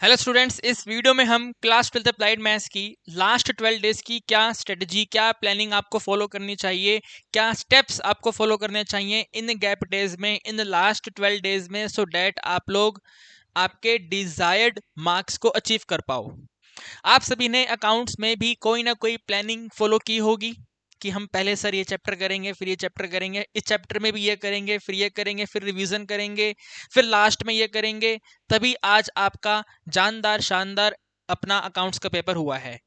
Hello students, इस video में हम क्लास 12th अप्लाइड मैथ्स की लास्ट 12 डेज की क्या स्ट्रेटजी, क्या प्लानिंग आपको फॉलो करनी चाहिए, क्या स्टेप्स आपको फॉलो करने चाहिए इन गैप डेज में, इन लास्ट 12 डेज में, सो डैट आप लोग आपके डिजायर्ड मार्क्स को अचीव कर पाओ। आप सभी ने अकाउंट्स में भी कोई ना कोई प्लानिंग फॉलो की होगी कि हम पहले सर ये चैप्टर करेंगे, फिर ये चैप्टर करेंगे, इस चैप्टर में भी ये करेंगे, फिर ये करेंगे, फिर रिवीजन करेंगे, फिर लास्ट में ये करेंगे, तभी आज आपका जानदार शानदार अपना अकाउंट्स का पेपर हुआ है।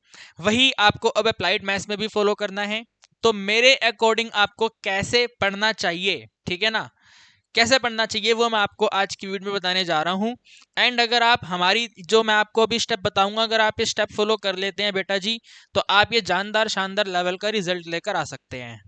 वही आपको अब अप्लाइड मैथ्स में भी फॉलो करना है। तो मेरे अकॉर्डिंग आपको कैसे पढ़ना चाहिए, ठीक है ना, कैसे पढ़ना चाहिए वो मैं आपको आज की वीडियो में बताने जा रहा हूँ। एंड अगर आप हमारी जो मैं आपको अभी स्टेप बताऊंगा, अगर आप ये स्टेप फॉलो कर लेते हैं बेटा जी, तो आप ये जानदार शानदार लेवल का रिजल्ट लेकर आ सकते हैं।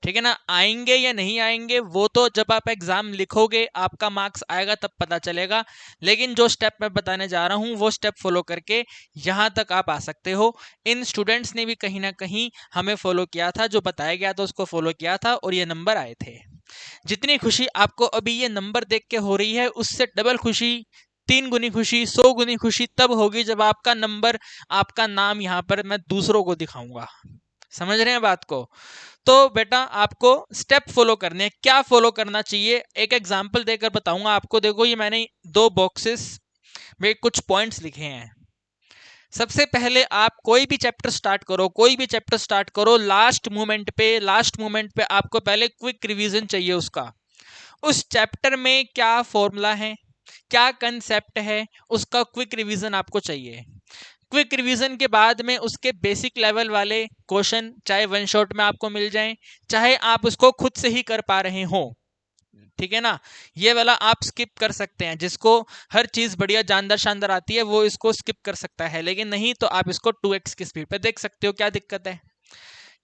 ठीक है ना, आएंगे या नहीं आएंगे वो तो जब आप एग्जाम लिखोगे आपका मार्क्स आएगा तब पता चलेगा। लेकिन जो स्टेप मैं बताने जा रहा हूँ वो स्टेप फॉलो करके यहाँ तक आप आ सकते हो। इन स्टूडेंट्स ने भी कहीं ना कहीं हमें फॉलो किया था, जो बताया गया था उसको फॉलो किया था और ये नंबर आए थे। जितनी खुशी आपको अभी ये नंबर देख के हो रही है, उससे डबल खुशी, 3 गुनी खुशी, 100 गुनी खुशी तब होगी जब आपका नंबर, आपका नाम यहाँ पर मैं दूसरों को दिखाऊंगा। समझ रहे हैं बात को? तो बेटा आपको स्टेप फॉलो करने हैं। क्या फॉलो करना चाहिए एक एग्जांपल देकर बताऊंगा आपको। देखो, ये मैंने 2 बॉक्सेस में कुछ पॉइंट्स लिखे हैं। सबसे पहले आप कोई भी चैप्टर स्टार्ट करो, कोई भी चैप्टर स्टार्ट करो, लास्ट मोमेंट पे आपको पहले क्विक रिवीजन चाहिए उसका। उस चैप्टर में क्या फॉर्मूला है, क्या कंसेप्ट है, उसका क्विक रिवीजन आपको चाहिए। क्विक रिवीजन के बाद में उसके बेसिक लेवल वाले क्वेश्चन चाहे वन शॉट में आपको मिल जाएं, चाहे आप उसको खुद से ही कर पा रहे हो, ठीक है ना। ये वाला आप स्किप कर सकते हैं। जिसको हर चीज बढ़िया जानदार शानदार आती है वो इसको स्किप कर सकता है, लेकिन नहीं तो आप इसको 2x की स्पीड पे देख सकते हो, क्या दिक्कत है।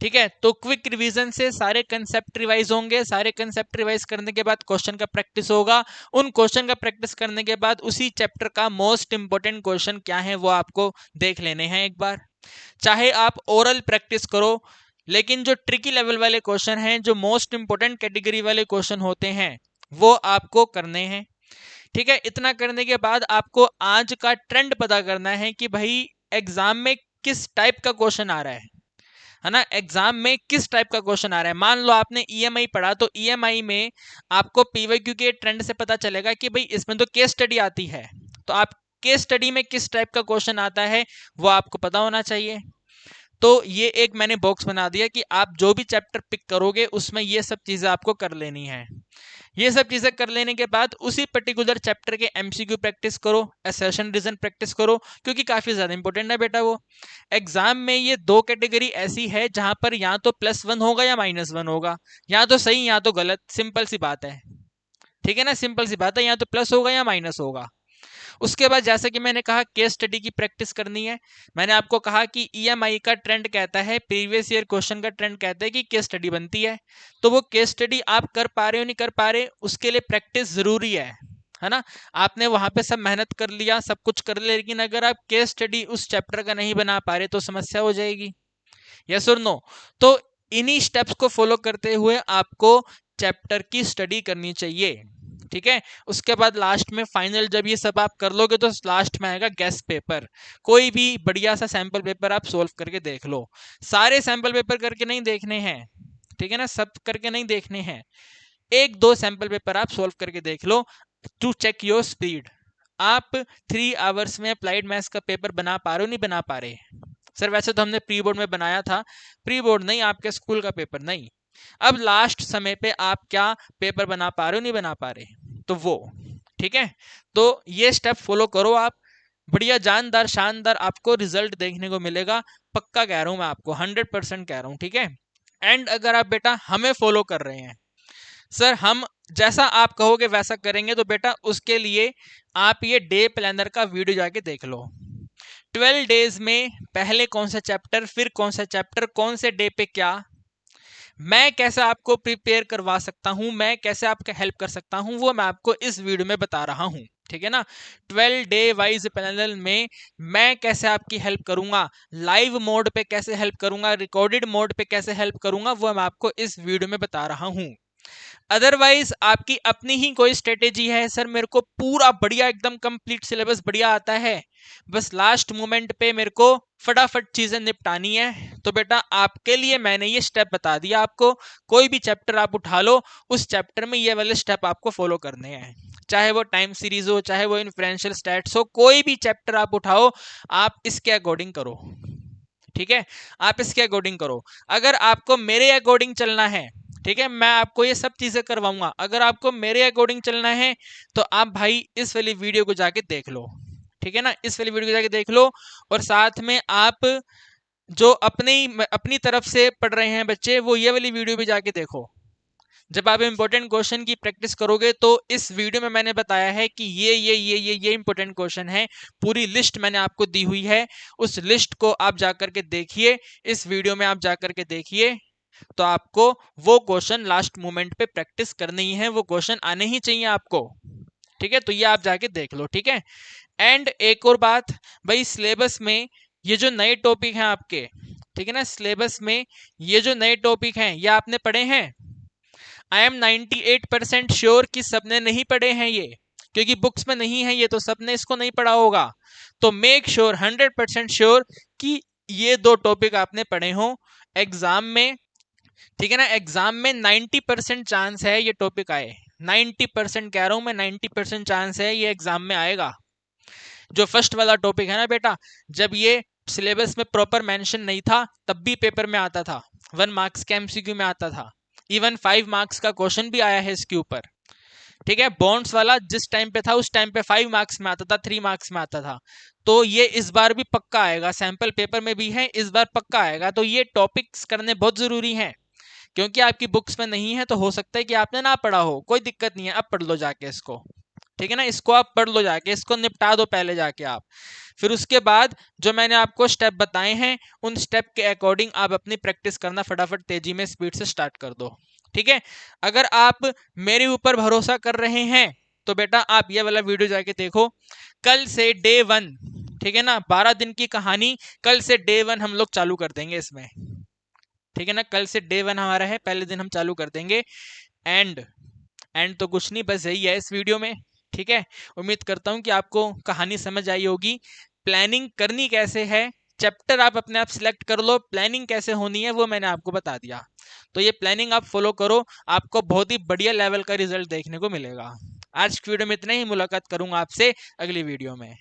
ठीक है, तो क्विक रिवीजन से सारे कंसेप्ट रिवाइज होंगे। सारे कंसेप्ट रिवाइज करने के बाद क्वेश्चन का प्रैक्टिस होगा। उन क्वेश्चन का प्रैक्टिस करने के बाद उसी चैप्टर का मोस्ट इंपोर्टेंट क्वेश्चन क्या है वो आपको देख लेने हैं एक बार। चाहे आप ओरल प्रैक्टिस करो, लेकिन जो ट्रिकी लेवल वाले क्वेश्चन हैं, जो मोस्ट इंपोर्टेंट कैटेगरी वाले क्वेश्चन होते हैं, वो आपको करने हैं। ठीक है, इतना करने के बाद आपको आज का ट्रेंड पता करना है कि भाई एग्जाम में किस टाइप का क्वेश्चन आ रहा है ना। एग्जाम में किस टाइप का क्वेश्चन आ रहा है। मान लो आपने ईएमआई पढ़ा, तो ईएमआई में आपको पीवाईक्यू के ट्रेंड से पता चलेगा कि भाई इसमें तो केस स्टडी आती है, तो आप केस स्टडी में किस टाइप का क्वेश्चन आता है वो आपको पता होना चाहिए। तो ये एक मैंने बॉक्स बना दिया कि आप जो भी चैप्टर पिक करोगे उसमें ये सब चीजें आपको कर लेनी है। ये सब चीजें कर लेने के बाद उसी पर्टिकुलर चैप्टर के एमसीक्यू प्रैक्टिस करो, असर्शन रीजन प्रैक्टिस करो, क्योंकि काफी ज्यादा इंपॉर्टेंट है बेटा वो। एग्जाम में ये 2 कैटेगरी ऐसी है जहां पर या तो +1 होगा या -1 होगा, या तो सही या तो गलत, सिंपल सी बात है। ठीक है ना, सिंपल सी बात है, या तो प्लस होगा या माइनस होगा। उसके बाद जैसे कि मैंने कहा केस स्टडी की प्रैक्टिस करनी है। मैंने आपको कहा कि ईएमआई का ट्रेंड कहता है, प्रीवियस ईयर क्वेश्चन का ट्रेंड कहता है कि केस स्टडी बनती है। तो वो केस स्टडी आप कर पा रहे हो नहीं कर पा रहे, उसके लिए प्रैक्टिस जरूरी है ना। आपने वहां पे सब मेहनत कर लिया, सब कुछ कर लिया, लेकिन अगर आप केस स्टडी उस चैप्टर का नहीं बना पा रहे तो समस्या हो जाएगी। यस और नो? तो इन्हीं स्टेप्स को फॉलो करते हुए आपको चैप्टर की स्टडी करनी चाहिए। ठीक है, उसके बाद लास्ट में फाइनल जब ये सब आप कर लोगे तो लास्ट में आएगा गेस्ट पेपर। कोई भी बढ़िया सा सैंपल पेपर आप सोल्व करके देख लो। सारे सैंपल पेपर करके नहीं देखने हैं, ठीक है ना, सब करके नहीं देखने हैं। 1-2 सैंपल पेपर आप सोल्व करके देख लो टू चेक योर स्पीड। आप 3 आवर्स में अप्लाइड मैथ्स का पेपर बना पा रहे हो नहीं बना पा रहे? सर वैसे तो हमने प्री बोर्ड में बनाया था। प्री बोर्ड नहीं, आपके स्कूल का पेपर नहीं। अब लास्ट समय पे आप क्या पेपर बना पा रहे हो नहीं बना पा रहे, तो वो ठीक है। तो ये स्टेप फॉलो करो आप, बढ़िया जानदार शानदार आपको रिजल्ट देखने को मिलेगा। पक्का कह रहा हूं मैं आपको, 100% कह रहा हूं, ठीक है। एंड अगर आप बेटा हमें फॉलो कर रहे हैं, सर हम जैसा आप कहोगे वैसा करेंगे, तो बेटा उसके लिए आप ये डे प्लानर का वीडियो जाके देख लो। 12 डेज में पहले कौन सा चैप्टर, फिर कौन सा चैप्टर, कौन से डे पे क्या, मैं कैसे आपको प्रिपेयर करवा सकता हूं, मैं कैसे आपका हेल्प कर सकता हूं, वो मैं आपको इस वीडियो में बता रहा हूं। ठीक है ना, 12 डे वाइज पैनल में मैं कैसे आपकी हेल्प करूंगा, लाइव मोड पे कैसे हेल्प करूंगा, रिकॉर्डेड मोड पे कैसे हेल्प करूंगा, वो मैं आपको इस वीडियो में बता रहा हूं। अदरवाइज आपकी अपनी ही कोई स्ट्रेटेजी है, सर मेरे को पूरा बढ़िया एकदम कंप्लीट सिलेबस बढ़िया आता है, बस लास्ट मोमेंट पे मेरे को फटाफट चीजें निपटानी है, तो बेटा आपके लिए मैंने ये स्टेप बता दिया आपको। कोई भी चैप्टर आप उठा लो, उस चैप्टर में ये वाले स्टेप आपको फॉलो करने हैं, चाहे वो टाइम सीरीज हो, चाहे वो इन्फ्रेंशियल स्टैट्स हो, कोई भी चैप्टर आप उठाओ, आप इसके अकॉर्डिंग करो, ठीक है, आप इसके अकॉर्डिंग करो। अगर आपको मेरे अकॉर्डिंग चलना है, ठीक है, मैं आपको ये सब चीजें करवाऊंगा, अगर आपको मेरे अकॉर्डिंग चलना है तो आप भाई इस वाली वीडियो को जाके देख लो, ठीक है ना, इस वाली वीडियो को जाके देख लो। और साथ में आप जो अपनी तरफ से पढ़ रहे हैं बच्चे, वो ये वाली वीडियो भी जाके देखो। जब आप इंपॉर्टेंट क्वेश्चन की प्रैक्टिस करोगे तो इस वीडियो में मैंने बताया है कि ये इंपॉर्टेंट क्वेश्चन है, पूरी लिस्ट मैंने आपको दी हुई है, उस लिस्ट को आप जाकर के देखिए, इस वीडियो में आप जाकर के देखिए, तो आपको वो क्वेश्चन लास्ट मोमेंट पे प्रैक्टिस करनी है, वो क्वेश्चन आने ही चाहिए आपको, ठीक है, तो ये आप जाके देख लो, ठीक है। एंड एक और बात भाई, सिलेबस में ये जो नए टॉपिक हैं आपके, ठीक है ना, सिलेबस में ये जो नए टॉपिक हैं ये आपने पढ़े हैं? आई एम 98% श्योर कि सबने नहीं पढ़े हैं ये, क्योंकि बुक्स में नहीं है ये, तो सबने इसको नहीं पढ़ा होगा। तो मेक श्योर 100% श्योर कि ये दो टॉपिक आपने पढ़े हो एग्जाम में, ठीक है ना। एग्जाम में 90% चांस है ये टॉपिक आए, 90% कह रहा हूं मैं, 90% चांस है ये एग्जाम में आएगा। जो फर्स्ट वाला टॉपिक है ना बेटा, जब ये सिलेबस में प्रॉपर मेंशन नहीं था तब भी पेपर में आता था, 1 मार्क्स के एमसीक्यू में आता था, इवन 5 मार्क्स का क्वेश्चन भी आया है इसके ऊपर, ठीक है। बॉन्ड्स वाला जिस टाइम पे था उस टाइम पे 5 मार्क्स में आता था, 3 मार्क्स में आता था, तो ये इस बार भी पक्का आएगा, सैंपल पेपर में भी है, इस बार पक्का आएगा। तो ये टॉपिक्स करने बहुत जरूरी हैं, क्योंकि आपकी बुक्स में नहीं है तो हो सकता है कि आपने ना पढ़ा हो, कोई दिक्कत नहीं है, अब पढ़ लो जाके इसको, ठीक है ना, इसको आप पढ़ लो जाके, इसको निपटा दो पहले जाके आप, फिर उसके बाद जो मैंने आपको स्टेप बताए हैं उन स्टेप के अकॉर्डिंग आप अपनी प्रैक्टिस करना फटाफट तेजी में स्पीड से स्टार्ट कर दो, ठीक है। अगर आप मेरे ऊपर भरोसा कर रहे हैं तो बेटा आप ये वाला वीडियो जाके देखो, कल से डे 1, ठीक है ना, 12 दिन की कहानी, कल से डे 1 हम लोग चालू कर देंगे इसमें, ठीक है ना, कल से डे 1 हमारा है, पहले दिन हम चालू कर देंगे। एंड तो कुछ नहीं, बस यही है इस वीडियो में, ठीक है। उम्मीद करता हूं कि आपको कहानी समझ आई होगी, प्लानिंग करनी कैसे है, चैप्टर आप अपने आप सिलेक्ट कर लो, प्लानिंग कैसे होनी है वो मैंने आपको बता दिया, तो ये प्लानिंग आप फॉलो करो, आपको बहुत ही बढ़िया लेवल का रिजल्ट देखने को मिलेगा। आज की वीडियो में इतना ही, मुलाकात करूंगा आपसे अगली वीडियो में।